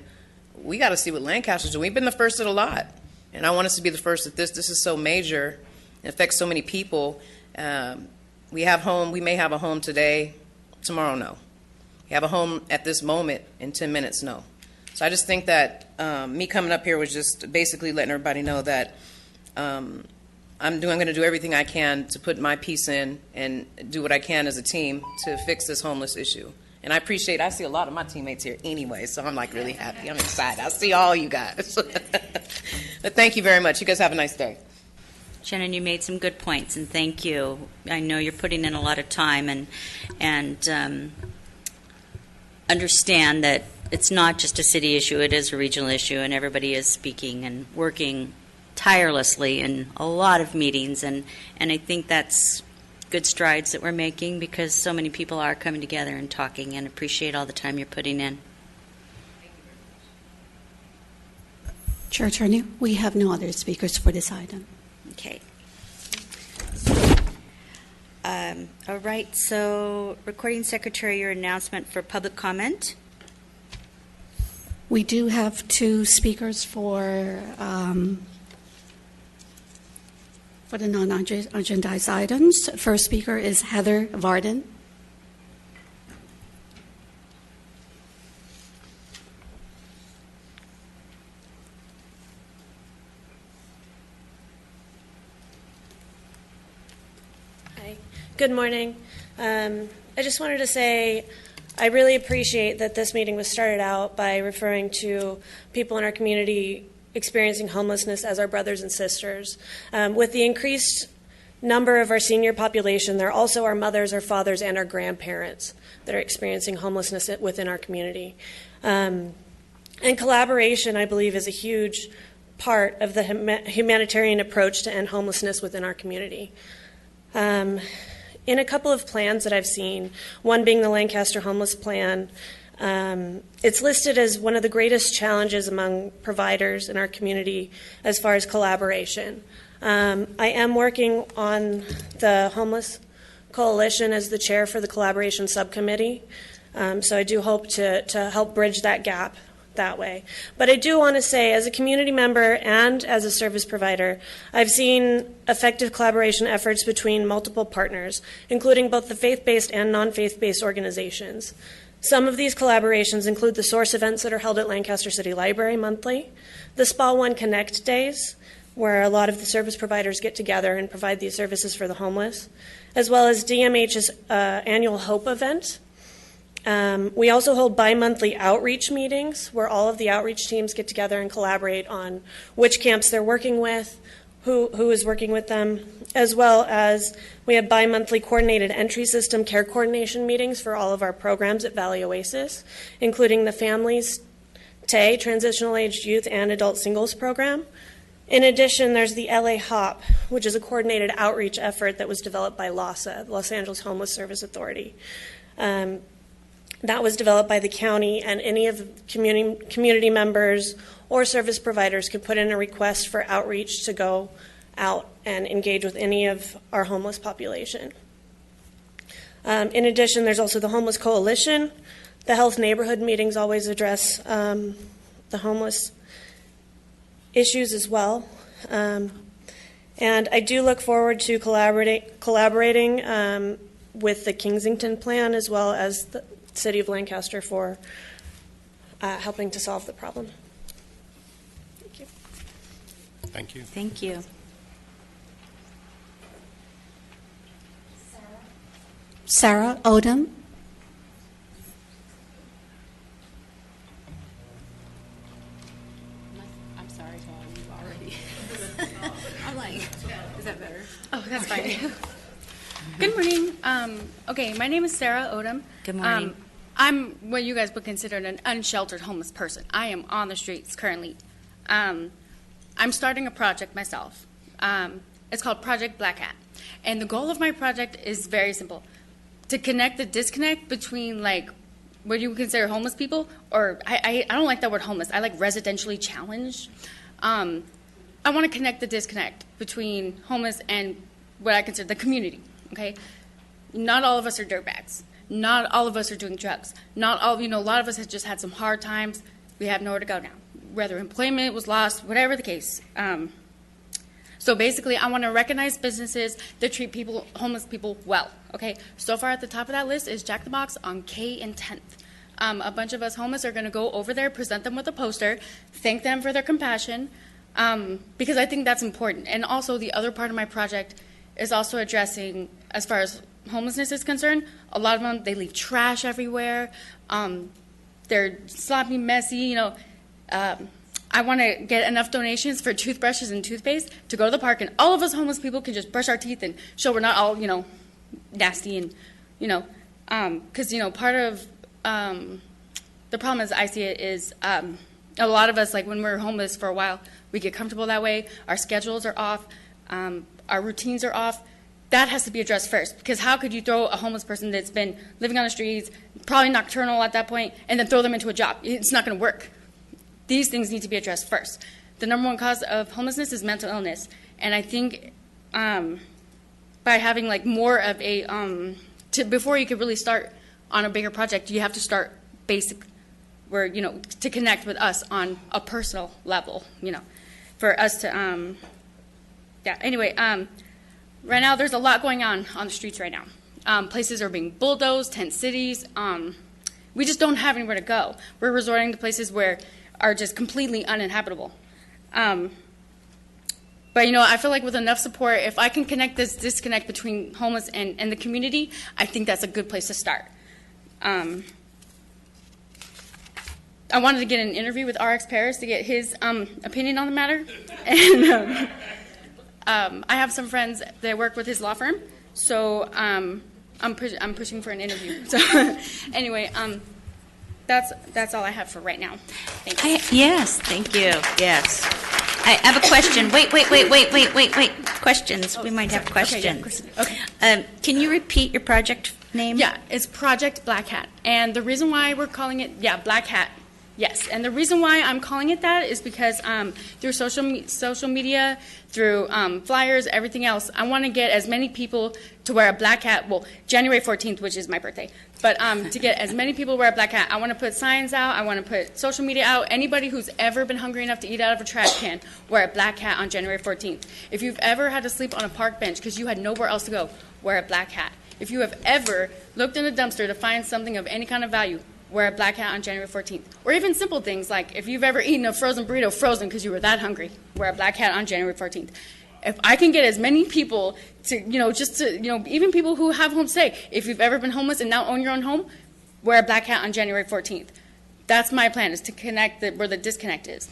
we got to see what Lancaster's doing. We've been the first at a lot, and I want us to be the first at this. This is so major. It affects so many people. We may have a home today, tomorrow, no. We have a home at this moment in 10 minutes, no. So I just think that me coming up here was just basically letting everybody know that I'm going to do everything I can to put my piece in and do what I can as a team to fix this homeless issue. And I see a lot of my teammates here anyway, so I'm like really happy. I'm excited. I see all you guys. But thank you very much. You guys have a nice day. Shannon, you made some good points, and thank you. I know you're putting in a lot of time, and understand that it's not just a city issue, it is a regional issue, and everybody is speaking and working tirelessly in a lot of meetings, and I think that's good strides that we're making because so many people are coming together and talking, and appreciate all the time you're putting in. Chair Attorney, we have no other speakers for this item. Okay. All right, so Recording Secretary, your announcement for public comment. We do have two speakers for the non-agendized items. First speaker is Heather Varden. Hi. Good morning. I just wanted to say I really appreciate that this meeting was started out by referring to people in our community experiencing homelessness as our brothers and sisters. With the increased number of our senior population, there are also our mothers, our fathers, and our grandparents that are experiencing homelessness within our community. And collaboration, I believe, is a huge part of the humanitarian approach to end homelessness within our community. In a couple of plans that I've seen, one being the Lancaster Homeless Plan, it's listed as one of the greatest challenges among providers in our community as far as collaboration. I am working on the Homeless Coalition as the chair for the collaboration subcommittee, so I do hope to help bridge that gap that way. But I do want to say, as a community member and as a service provider, I've seen effective collaboration efforts between multiple partners, including both the faith-based and non-faith-based organizations. Some of these collaborations include the source events that are held at Lancaster City Library monthly, the SPA One Connect Days, where a lot of the service providers get together and provide these services for the homeless, as well as DMH's annual HOPE event. We also hold bi-monthly outreach meetings where all of the outreach teams get together and collaborate on which camps they're working with, who is working with them, as well as we have bi-monthly coordinated entry system care coordination meetings for all of our programs at Valley Oasis, including the Families TAY, Transitional Aged Youth and Adult Singles Program. In addition, there's the LA HOP, which is a coordinated outreach effort that was developed by LAHSA, the Los Angeles Homeless Service Authority. That was developed by the county, and any of the community members or service providers could put in a request for outreach to go out and engage with any of our homeless population. In addition, there's also the Homeless Coalition. The health neighborhood meetings always address the homeless issues as well. And I do look forward to collaborating with the Kingsington Plan as well as the City of Lancaster for helping to solve the problem. Thank you. Thank you. Thank you. Sarah Odom. I'm sorry to all you already. I'm like, is that better? Oh, that's fine. Good morning. Okay, my name is Sarah Odom. Good morning. I'm what you guys would consider an unsheltered homeless person. I am on the streets currently. I'm starting a project myself. It's called Project Black Hat. And the goal of my project is very simple. To connect the disconnect between, like, what you would consider homeless people, or I don't like that word homeless. I like residentially challenged. I want to connect the disconnect between homeless and what I consider the community, okay? Not all of us are dirtbags. Not all of us are doing drugs. Not all, a lot of us have just had some hard times. We have nowhere to go now, whether employment was lost, whatever the case. So basically, I want to recognize businesses that treat people, homeless people, well. Okay. So far, at the top of that list is Jack the Box on K and 10th. A bunch of us homeless are going to go over there, present them with a poster, thank them for their compassion, because I think that's important. And also the other part of my project is also addressing, as far as homelessness is concerned, a lot of them, they leave trash everywhere. They're sloppy, messy, I want to get enough donations for toothbrushes and toothpaste to go to the park, and all of us homeless people can just brush our teeth and show we're not all, nasty and, because, part of the problem as I see it is a lot of us, like when we're homeless for a while, we get comfortable that way. Our schedules are off. Our routines are off. That has to be addressed first, because how could you throw a homeless person that's been living on the streets, probably nocturnal at that point, and then throw them into a job? It's not going to work. These things need to be addressed first. The number one cause of homelessness is mental illness, and I think by having like more of a before you could really start on a bigger project, you have to start basic, where to connect with us on a personal level, for us to Anyway, right now there's a lot going on the streets right now. Places are being bulldozed, tent cities. We just don't have anywhere to go. We're resorting to places where are just completely uninhabitable. But I feel like with enough support, if I can connect this disconnect between homeless and the community, I think that's a good place to start. I wanted to get an interview with RX Paris to get his opinion on the matter. And I have some friends that work with his law firm, so I'm pushing for an interview. So anyway, that's all I have for right now. Thanks. Yes, thank you. Yes. I have a question. Wait. Questions. We might have questions. Okay. Can you repeat your project name? Yeah, it's Project Black Hat. And the reason why we're calling it, Black Hat. Yes, and the reason why I'm calling it that is because through social media, through flyers, everything else, I want to get as many people to wear a black hat. Well, January 14th, which is my birthday, but to get as many people to wear a black hat, I want to put signs out. I want to put social media out. Anybody who's ever been hungry enough to eat out of a trash can, wear a black hat on January 14th. If you've ever had to sleep on a park bench because you had nowhere else to go, wear a black hat. If you have ever looked in a dumpster to find something of any kind of value, wear a black hat on January 14th. Or even simple things like if you've ever eaten a frozen burrito frozen because you were that hungry, wear a black hat on January 14th. If I can get as many people to, even people who have homes today, if you've ever been homeless and now own your own home, wear a black hat on January 14th. That's my plan, is to connect where the disconnect is.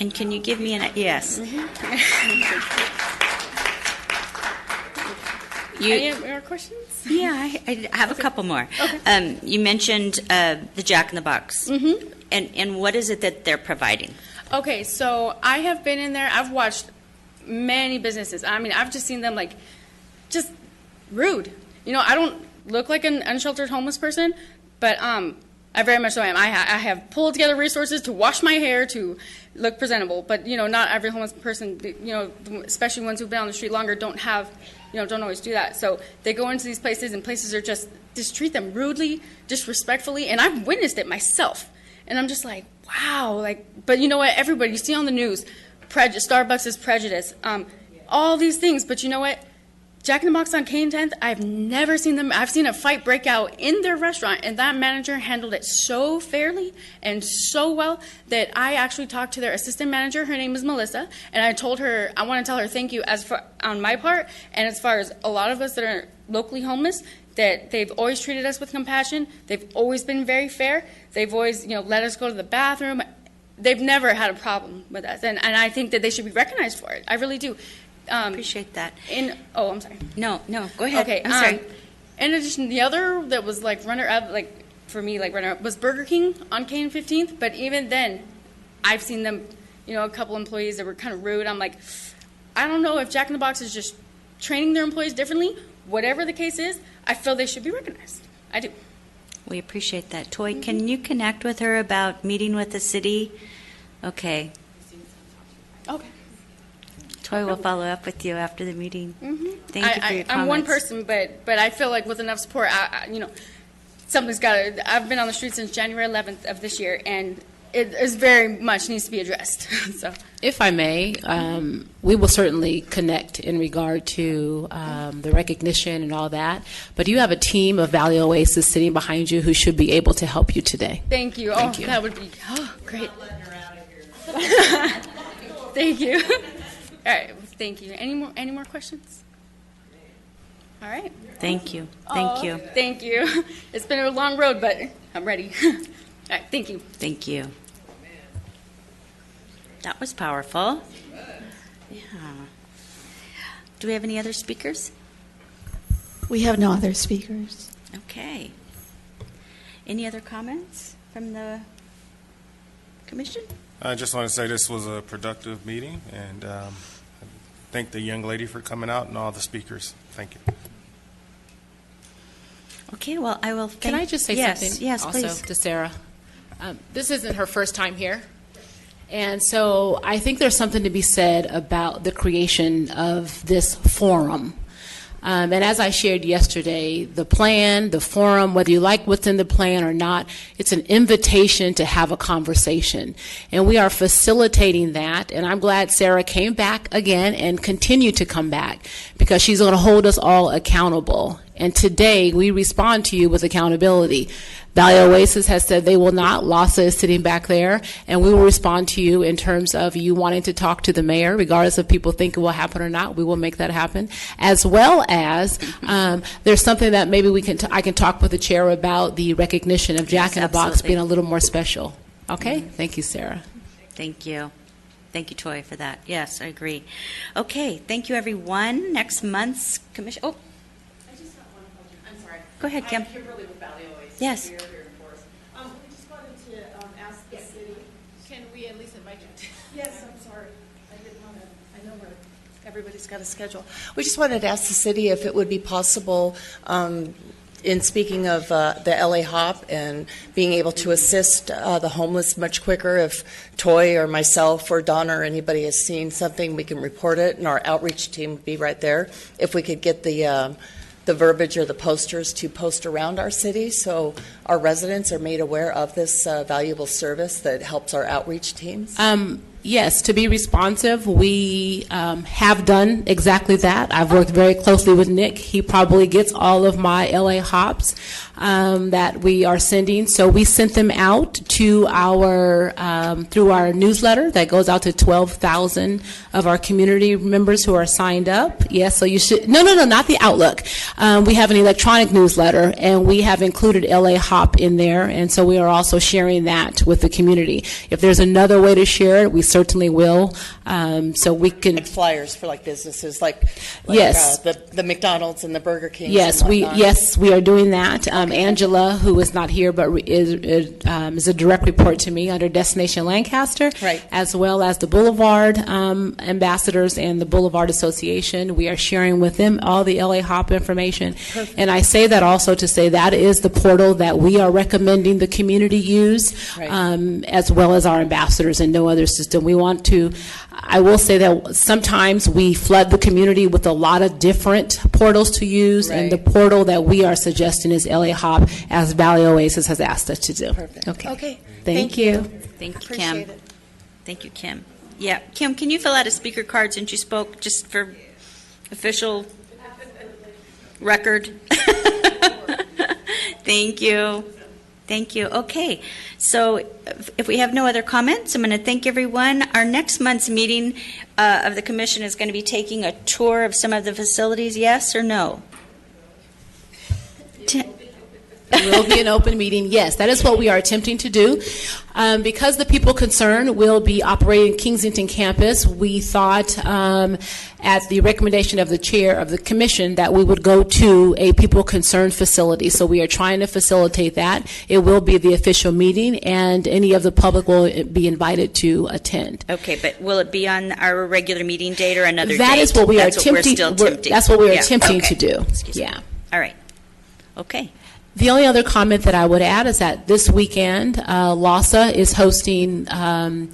And can you give me an, yes. Any more questions? Yeah, I have a couple more. Okay. You mentioned the Jack in the Box. Mm-hmm. And what is it that they're providing? Okay, so I have been in there. I've watched many businesses. I mean, I've just seen them just rude. I don't look like an unsheltered homeless person, but I very much so am. I have pulled together resources to wash my hair to look presentable, but not every homeless person, especially ones who've been on the street longer, don't always do that. So they go into these places, and places are just treat them rudely, disrespectfully, and I've witnessed it myself. And I'm just like, wow, but you know what? Everybody, you see on the news, Starbucks is prejudice, all these things, but you know what? Jack in the Box on Kane 10th, I've never seen them. I've seen a fight break out in their restaurant, and that manager handled it so fairly and so well that I actually talked to their assistant manager. Her name is Melissa, and I told her, I want to tell her thank you on my part, and as far as a lot of us that are locally homeless, that they've always treated us with compassion. They've always been very fair. They've always, let us go to the bathroom. They've never had a problem with us, and I think that they should be recognized for it. I really do. Appreciate that. I'm sorry. No, go ahead. Okay, I'm sorry. In addition, the other that was runner-up, for me, runner-up, was Burger King on Kane 15th. But even then, I've seen them, a couple employees that were kind of rude. I'm like, I don't know if Jack in the Box is just training their employees differently. Whatever the case is, I feel they should be recognized. I do. We appreciate that. Toy, can you connect with her about meeting with the city? Okay. Okay. Toy will follow up with you after the meeting. Mm-hmm. Thank you for your comments. I'm one person, but I feel like with enough support, something's got to. I've been on the street since January 11th of this year, and it is very much needs to be addressed. So, if I may, we will certainly connect in regard to the recognition and all that. But you have a team of Valley Oasis sitting behind you who should be able to help you today. Thank you. Thank you. That would be great. Thank you. All right, thank you. Any more questions? All right. Thank you. Thank you. Thank you. It's been a long road, but I'm ready. All right, thank you. Thank you. That was powerful. Yeah. Do we have any other speakers? We have no other speakers. Okay. Any other comments from the commission? I just want to say this was a productive meeting, and thank the young lady for coming out and all the speakers. Thank you. Okay, well, I will thank... Can I just say something yes, also please. to Sarah? This isn't her first time here. And so I think there's something to be said about the creation of this forum. And as I shared yesterday, the plan, the forum, whether you like what's in the plan or not, it's an invitation to have a conversation. And we are facilitating that. And I'm glad Sarah came back again and continued to come back because she's going to hold us all accountable. And today we respond to you with accountability. Valley Oasis has said they will not. LASA is sitting back there, and we will respond to you in terms of you wanting to talk to the mayor, regardless if people think it will happen or not. We will make that happen, as well as there's something that maybe I can talk with the chair about the recognition of Jack in the Box being a little more special. Okay, Thank you, Sarah. Thank you. Thank you, Toy, for that. Yes, I agree. Okay, thank you, everyone. Next month's commission. Oh, I just have one question. I'm sorry. Go ahead, Kim. I'm Kimberly with Valley Oasis. Yes. We are here in Forest. We just wanted to ask the city. Can we at least invite you? Yes, I'm sorry. I didn't want to. I know everybody's got a schedule. We just wanted to ask the city if it would be possible, in speaking of the LA Hop and being able to assist the homeless much quicker, if Toy or myself or Donna or anybody has seen something, we can report it, and our outreach team would be right there. If we could get the verbiage or the posters to post around our city so our residents are made aware of this valuable service that helps our outreach teams. Yes, to be responsive, we have done exactly that. I've worked very closely with Nick. He probably gets all of my LA hops that we are sending. So we sent them out to our through our newsletter that goes out to 12,000 of our community members who are signed up. Yes, so you should. No, not the Outlook. We have an electronic newsletter, and we have included LA Hop in there, and so we are also sharing that with the community. If there's another way to share it, we certainly will. So we can like flyers for like businesses, like yes, the McDonald's and the Burger King. Yes, we are doing that. Angela, who is not here but is a direct report to me under Destination Lancaster, right, as well as the Boulevard ambassadors and the Boulevard Association. We are sharing with them all the LA Hop information. Perfect. And I say that also to say that is the portal that we are recommending the community use, right, as well as our ambassadors, and no other system. We want to, I will say that sometimes we flood the community with a lot of different portals to use, right, and the portal that we are suggesting is LA Hop, as Valley Oasis has asked us to do. Perfect. Okay. Thank you. Thank you, Appreciate Kim. it. Thank you, Kim. Yeah, Kim, can you fill out a speaker card since you spoke, just for official record? Thank you. Thank you. Okay, so if we have no other comments, I'm going to thank everyone. Our next month's meeting of the commission is going to be taking a tour of some of the facilities, yes or no? It will be an open meeting. Yes, that is what we are attempting to do. Because the people concerned will be operating Kensington campus, we thought at the recommendation of the chair of the commission that we would go to a people concerned facility. So we are trying to facilitate that. It will be the official meeting, and any of the public will be invited to attend. Okay, but will it be on our regular meeting date or another date? That is what we are attempting. We're still attempting. That's what we are Yeah, attempting okay. to do. Excuse me. Yeah. All right. Okay. The only other comment that I would add is that this weekend, LASA is hosting a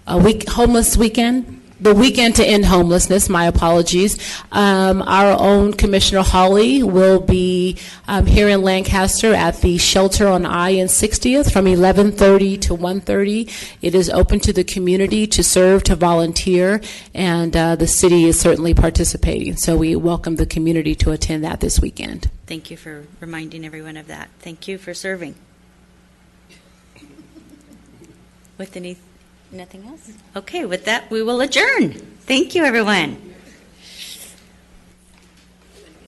homeless weekend. The weekend to end homelessness, my apologies. Our own Commissioner Hawley will be here in Lancaster at the shelter on I and 60th from 11:30 to 1:30. It is open to the community to serve, to volunteer, and the city is certainly participating. So we welcome the community to attend that this weekend. Thank you for reminding everyone of that. Thank you for serving. With any Nothing else? Okay, with that, we will adjourn. Thank you, everyone.